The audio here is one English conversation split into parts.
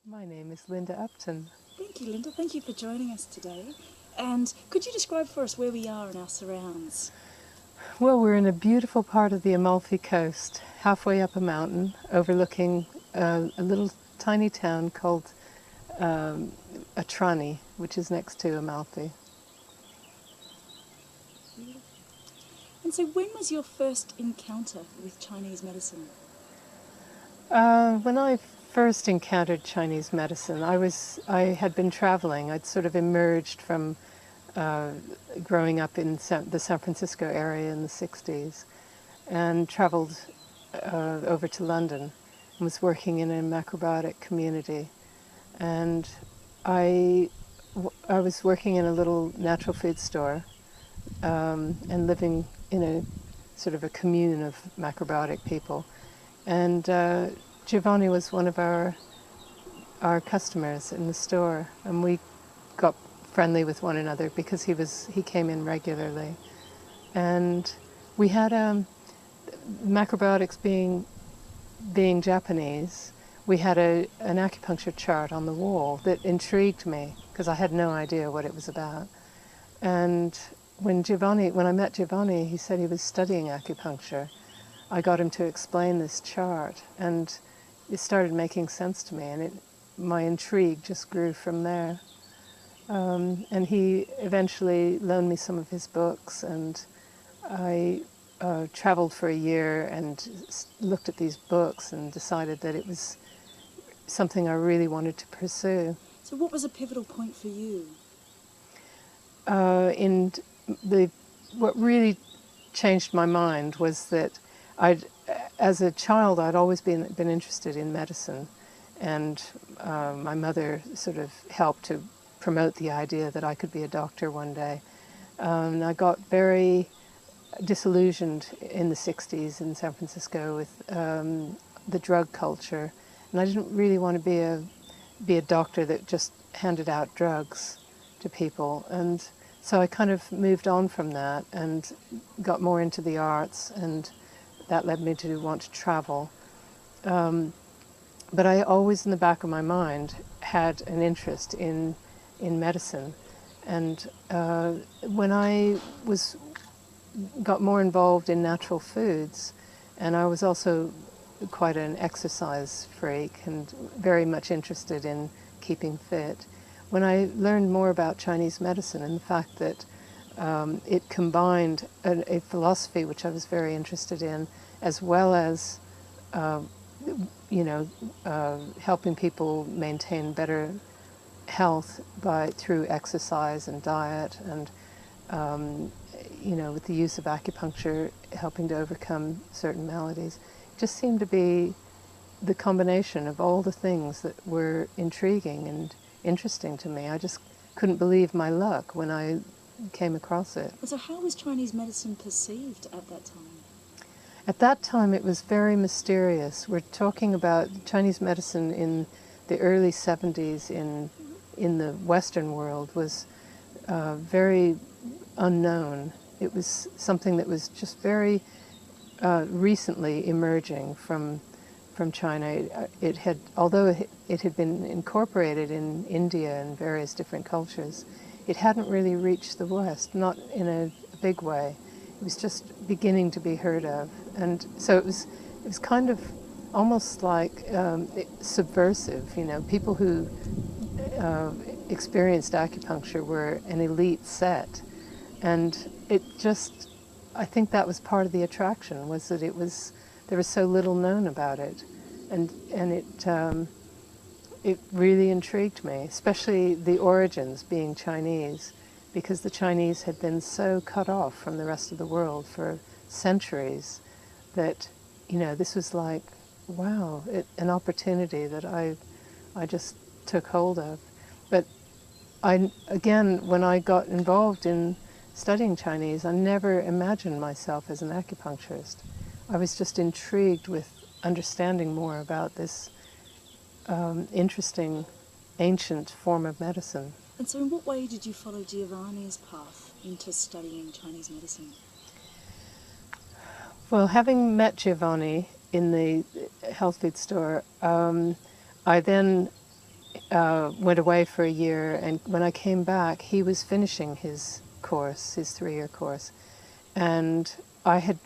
My name is Linda Upton. Thank you, Linda. Thank you for joining us today. And could you describe for us where we are in our surrounds? Well, we're in a beautiful part of the Amalfi coast, halfway up a mountain, overlooking a little tiny town called Atrani, which is next to Amalfi. And so when was your first encounter with Chinese medicine? When I first encountered Chinese medicine, I had been traveling. I'd sort of emerged from uh, growing up in the San Francisco area in the 60s and traveled over to London and was working in a macrobiotic community. And I, I was working in a little natural food store and living in a sort of a commune of macrobiotic people. And Giovanni was one of our customers in the store, and we got friendly with one another because he came in regularly, and we had macrobiotics being Japanese. We had an acupuncture chart on the wall that intrigued me because I had no idea what it was about. And when I met Giovanni, he said he was studying acupuncture. I got him to explain this chart, and it started making sense to me, and my intrigue just grew from there. And he eventually loaned me some of his books, and I traveled for a year and looked at these books and decided that it was something I really wanted to pursue. So what was a pivotal point for you? In what really changed my mind was that as a child, I'd always been interested in medicine, and my mother sort of helped to promote the idea that I could be a doctor one day. I got very disillusioned in the 60s in San Francisco with the drug culture, and I didn't really want to be a doctor that just handed out drugs to people. And so I kind of moved on from that and got more into the arts, and that led me to want to travel. But I always, in the back of my mind, had an interest in medicine. And when I got more involved in natural foods, and I was also quite an exercise freak and very much interested in keeping fit. When I learned more about Chinese medicine and the fact that it combined a philosophy which I was very interested in, as well as helping people maintain better health through exercise and diet, and with the use of acupuncture helping to overcome certain maladies. It just seemed to be the combination of all the things that were intriguing and interesting to me. I just couldn't believe my luck when I came across it. And so how was Chinese medicine perceived at that time? At that time, it was very mysterious. We're talking about Chinese medicine in the early 70s in the Western world was very unknown. It was something that was just very recently emerging from China. Although it had been incorporated in India and various different cultures, it hadn't really reached the West, not in a big way. It was just beginning to be heard of, and so it was kind of almost like subversive. People who experienced acupuncture were an elite set, and I think that was part of the attraction, was that there was so little known about it, and it really intrigued me, especially the origins being Chinese, because the Chinese had been so cut off from the rest of the world for centuries that, this was like, wow, an opportunity that I just took hold of. But when I got involved in studying Chinese, I never imagined myself as an acupuncturist. I was just intrigued with understanding more about this interesting, ancient form of medicine. And so in what way did you follow Giovanni's path into studying Chinese medicine? Well, having met Giovanni in the health food store, I then went away for a year, and when I came back, he was finishing his course, his 3-year course. And I had,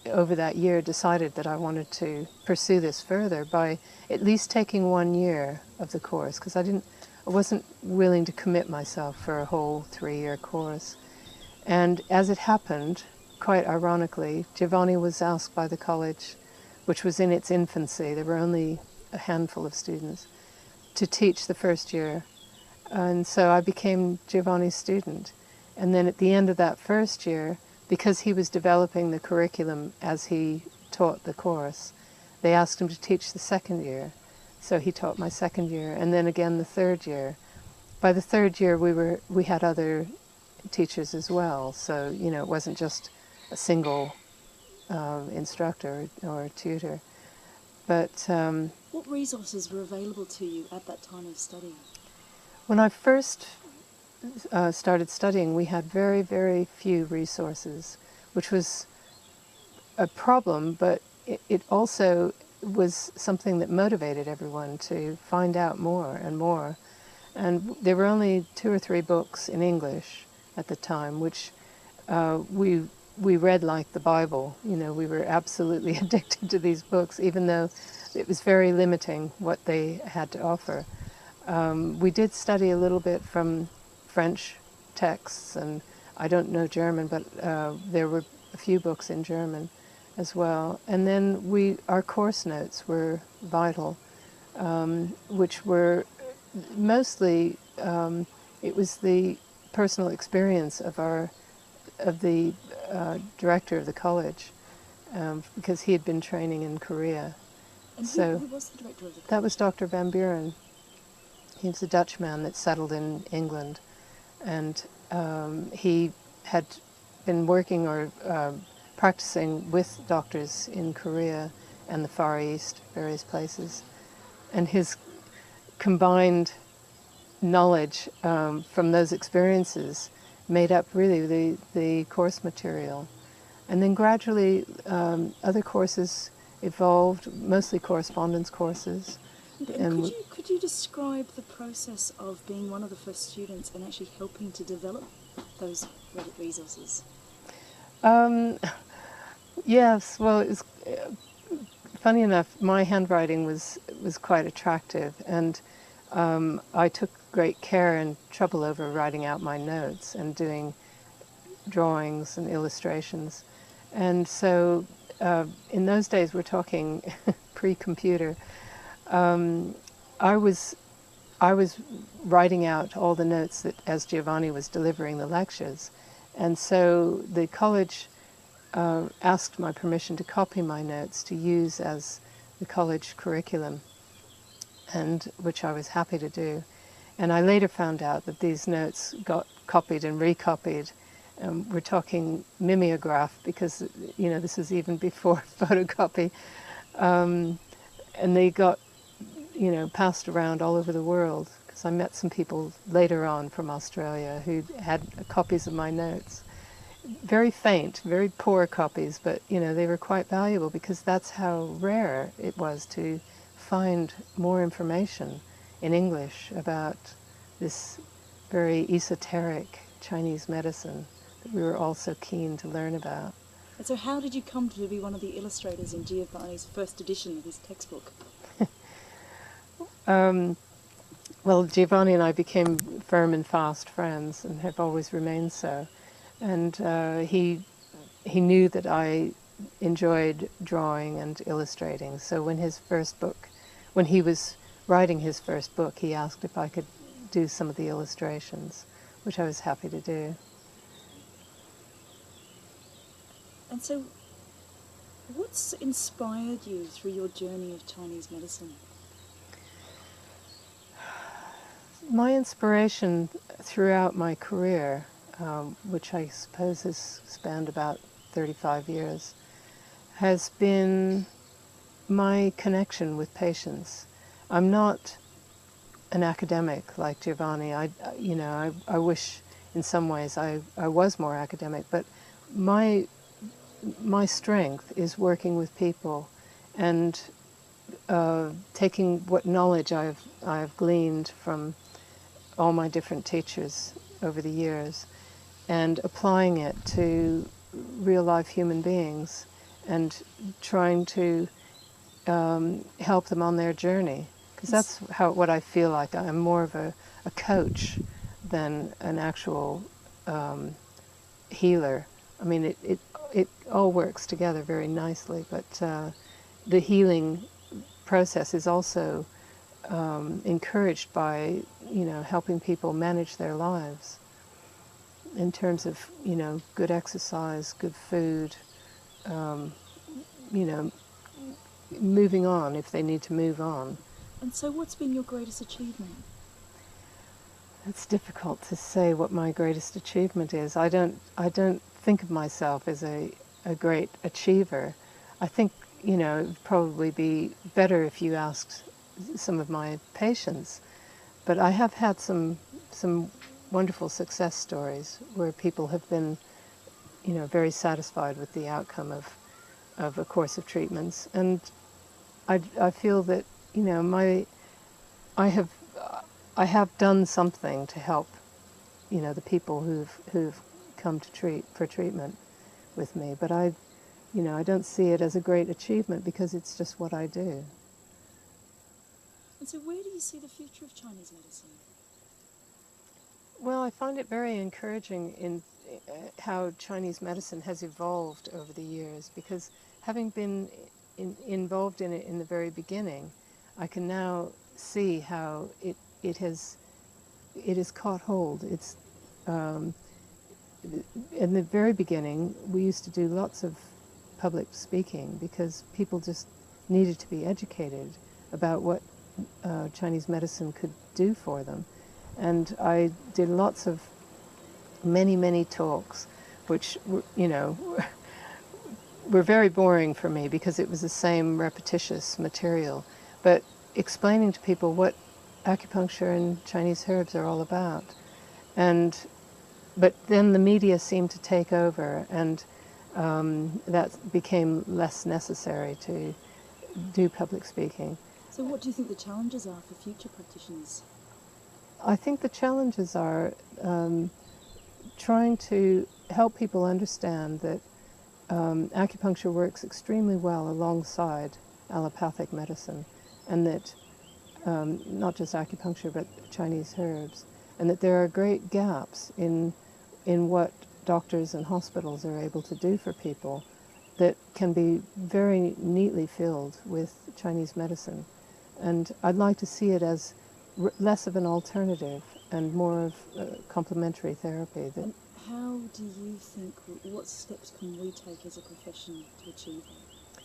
over that year, decided that I wanted to pursue this further by at least taking 1 year of the course, because I wasn't willing to commit myself for a whole 3-year course. And as it happened, quite ironically, Giovanni was asked by the college, which was in its infancy, there were only a handful of students, to teach the first year. And so I became Giovanni's student. And then at the end of that first year, because he was developing the curriculum as he taught the course, they asked him to teach the second year. So he taught my second year, and then again the third year. By the third year, we had other teachers as well. So, you know, it wasn't just a single instructor or tutor. But what resources were available to you at that time of study? when I first started studying, we had very, very few resources, which was a problem, but it also was something that motivated everyone to find out more and more. And there were only 2 or 3 books in English at the time, which we read like the Bible. You know, we were absolutely addicted to these books, even though it was very limiting what they had to offer. We did study a little bit from French texts, and I don't know German, but there were a few books in German as well. And then our course notes were vital, which were mostly, it was the personal experience of the director of the college, because he had been training in Korea. And so who was the director of the college? That was Dr. Van Buren. He was a Dutchman that settled in England, and he had been working or practicing with doctors in Korea and the Far East, various places. And his combined knowledge from those experiences made up really the course material. And then gradually other courses evolved, mostly correspondence courses. And could you describe the process of being one of the first students and actually helping to develop those resources? Yes, well, it's funny enough, my handwriting was quite attractive, and I took great care and trouble over writing out my notes and doing drawings and illustrations. And so in those days, we're talking pre-computer, I was writing out all the notes that as Giovanni was delivering the lectures. And so the college asked my permission to copy my notes to use as the college curriculum, and which I was happy to do. And I later found out that these notes got copied and recopied. We're talking mimeograph, because, you know, this is even before photocopy. And they got, you know, passed around all over the world, because I met some people later on from Australia who had copies of my notes. Very faint, very poor copies, but, you know, they were quite valuable, because that's how rare it was to find more information in English about this very esoteric Chinese medicine that we were all so keen to learn about. And so how did you come to be one of the illustrators in Giovanni's first edition of his textbook? Well, Giovanni and I became firm and fast friends, and have always remained so. And he knew that I enjoyed drawing and illustrating. So when he was writing his first book, he asked if I could do some of the illustrations, which I was happy to do. And so what's inspired you through your journey of Chinese medicine? My inspiration throughout my career, which I suppose has spanned about 35 years, has been my connection with patients. I'm not an academic like Giovanni. I wish in some ways I was more academic, but my strength is working with people and taking what knowledge I've gleaned from all my different teachers over the years and applying it to real life human beings and trying to help them on their journey. Because that's what I feel like. I'm more of a coach than an actual healer. I mean, it all works together very nicely, but the healing process is also encouraged by, helping people manage their lives in terms of, good exercise, good food, you know, moving on if they need to move on. And so what's been your greatest achievement? It's difficult to say what my greatest achievement is. I don't think of myself as a great achiever. I think, it'd probably be better if you asked some of my patients. But I have had some wonderful success stories where people have been, very satisfied with the outcome of a course of treatments. And I feel that, I have done something to help, the people who've come to for treatment with me. But I don't see it as a great achievement because it's just what I do. And so where do you see the future of Chinese medicine? Well, I find it very encouraging in how Chinese medicine has evolved over the years, because having been involved in it in the very beginning, I can now see how it has caught hold. It's in the very beginning, we used to do lots of public speaking because people just needed to be educated about what Chinese medicine could do for them. And I did lots of many talks, which, were very boring for me because it was the same repetitious material. But explaining to people what acupuncture and Chinese herbs are all about. But then the media seemed to take over, and that became less necessary to do public speaking. So what do you think the challenges are for future practitioners? I think the challenges are trying to help people understand that acupuncture works extremely well alongside allopathic medicine, and that not just acupuncture but Chinese herbs, and that there are great gaps in what doctors and hospitals are able to do for people that can be very neatly filled with Chinese medicine. And I'd like to see it as less of an alternative and more of complementary therapy. And how do you think, what steps can we take as a profession to achieve that?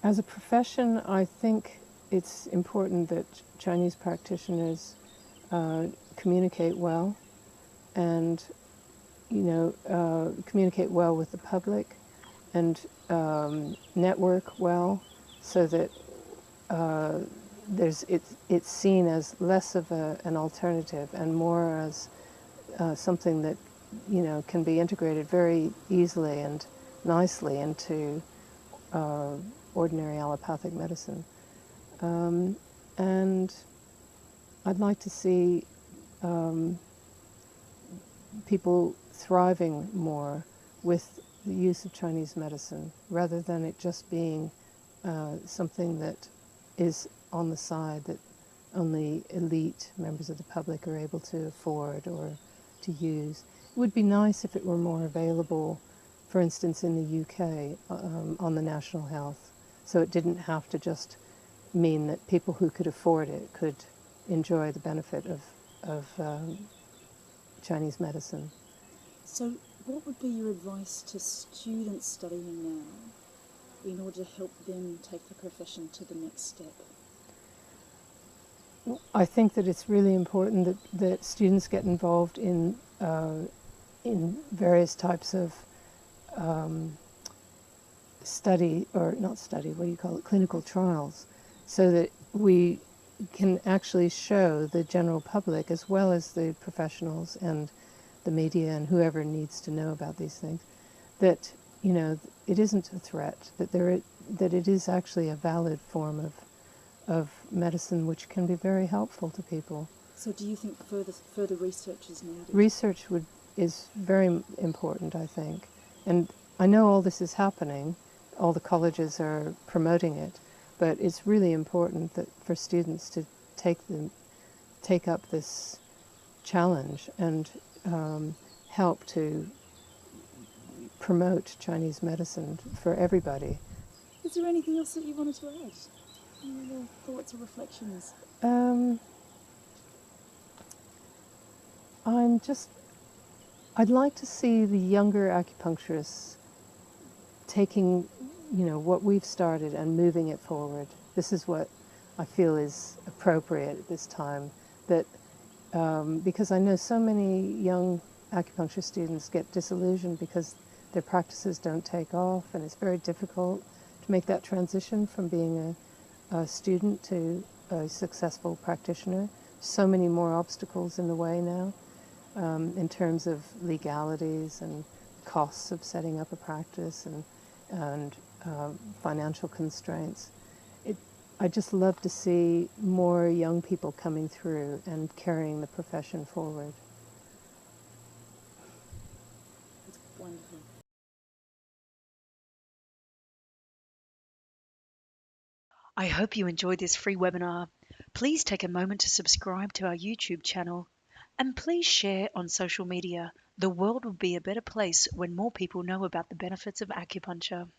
As a profession, I think it's important that Chinese practitioners communicate well and, communicate well with the public and network well, so that it's seen as less of an alternative and more as something that can be integrated very easily and nicely into ordinary allopathic medicine. And I'd like to see people thriving more with the use of Chinese medicine, rather than it just being something that is on the side that only elite members of the public are able to afford or to use. It would be nice if it were more available, for instance, in the UK on the National Health, so it didn't have to just mean that people who could afford it could enjoy the benefit of Chinese medicine. So what would be your advice to students studying now in order to help them take the profession to the next step? I think that it's really important that students get involved in various types of clinical trials, so that we can actually show the general public, as well as the professionals and the media and whoever needs to know about these things, that it isn't a threat, that it is actually a valid form of medicine which can be very helpful to people. So do you think further research is needed? Research is very important, I think. And I know all this is happening. All the colleges are promoting it. But it's really important that for students to take up this challenge and help to promote Chinese medicine for everybody. Is there anything else that you wanted to add? Any other thoughts or reflections? I'd like to see the younger acupuncturists taking, what we've started and moving it forward. This is what I feel is appropriate at this time. That because I know so many young acupuncture students get disillusioned because their practices don't take off, and it's very difficult to make that transition from being a student to a successful practitioner. So many more obstacles in the way now in terms of legalities and costs of setting up a practice and financial constraints. I just love to see more young people coming through and carrying the profession forward. It's wonderful. I hope you enjoyed this free webinar. Please take a moment to subscribe to our YouTube channel and please share on social media. The world will be a better place when more people know about the benefits of acupuncture.